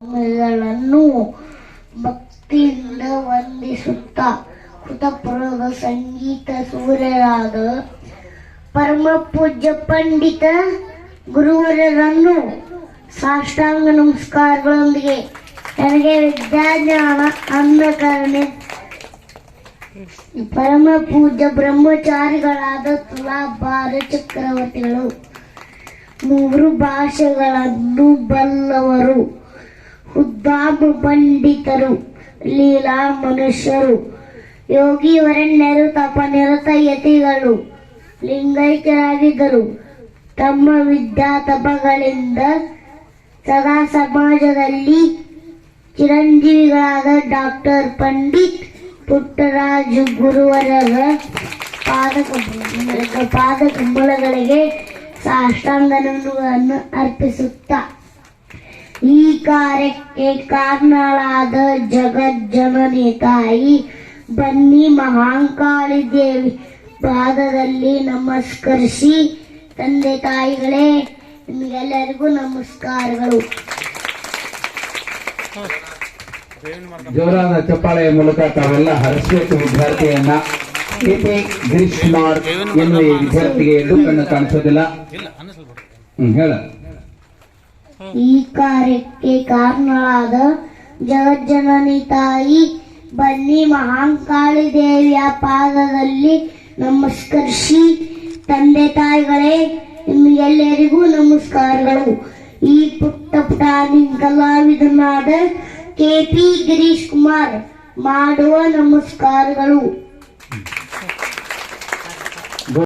ಗಳನ್ನು ಭಕ್ತಿಯಿಂದ ವಂದಿಸುತ್ತಾ ಕೃತಪುರದ ಸಂಗೀತ ಸೂರ್ಯರಾದ ಪರಮ ಪೂಜ್ಯ ಪಂಡಿತ ಗುರುವರರನ್ನು ಸಾಷ್ಟಾಂಗ ನಮಸ್ಕಾರಗಳೊಂದಿಗೆ ನನಗೆ ವಿದ್ಯಾಜ್ಞಾನ ಅಂಧಕರಣೆ ಪರಮ ಪೂಜ್ಯ ಬ್ರಹ್ಮಚಾರಿಗಳಾದ ತುಲಾಭಾರ ಚಕ್ರವರ್ತಿಗಳು, 3 ಭಾಷೆಗಳನ್ನು ಬಲ್ಲವರು, ಉದ್ದಾಮ ಪಂಡಿತರು, ಲೀಲಾ ಮನುಷ್ಯರು, ಯೋಗಿ ವರಣ್ಯರು, ತಪನಿರತ ಯತಿಗಳು, ಲಿಂಗೈಕ್ಯರಾಗಿದ್ದರು. ತಮ್ಮ ವಿದ್ಯಾತಪಗಳಿಂದ ಸದಾ ಸಮಾಜದಲ್ಲಿ ಚಿರಂಜೀವಿಗಳಾದ ಡಾಕ್ಟರ್ ಪಂಡಿತ್ ಪುಟ್ಟರಾಜು ಗುರುವರರ ಪಾದಕಮಲಗಳಿಗೆ ಸಾಷ್ಟಾಂಗವನ್ನು ಅರ್ಪಿಸುತ್ತಾ ಈ ಕಾರ್ಯಕ್ಕೆ ಕಾರಣಳಾದ ಜಗಜ್ಜನನಿ ತಾಯಿ ಬನ್ನಿ ಮಹಾಂಕಾಳಿ ದೇವಿ ಪಾದದಲ್ಲಿ ನಮಸ್ಕರಿಸಿ, ತಂದೆ ತಾಯಿಗಳೇ ನಿಮಗೆಲ್ಲರಿಗೂ ನಮಸ್ಕಾರಗಳು. ಜೋರಾದ ಚಪ್ಪಾಳೆಯ ಮೂಲಕ ತಾವೆಲ್ಲ ಹರಿಸಬೇಕು ವಿದ್ಯಾರ್ಥಿಯನ್ನ. ಕೆಪಿ ಗಿರೀಶ್ ಕುಮಾರ್ ಎನ್ನುವ ಈ ವಿದ್ಯಾರ್ಥಿಗೆ ಎಲ್ಲೂ ಕಣ್ಣು ಕಾಣಿಸೋದಿಲ್ಲ. ಹೇಳ. ಈ ಕಾರ್ಯಕ್ಕೆ ಕಾರಣಳಾದ ಜಗಜ್ಜನನಿ ತಾಯಿ ಬನ್ನಿ ಮಹಾಂಕಾಳಿ ದೇವಿಯ ಪಾದದಲ್ಲಿ ನಮಸ್ಕರಿಸಿ, ತಂದೆ ತಾಯಿಗಳೇ ನಿಮಗೆಲ್ಲರಿಗೂ ನಮಸ್ಕಾರಗಳು. ಈ ಪುಟ್ಟ ಪುಟಾಣಿ ಕಲಾವಿದನಾದ ಕೆಪಿ ಗಿರೀಶ್ ಕುಮಾರ್ ಮಾಡುವ ನಮಸ್ಕಾರಗಳು.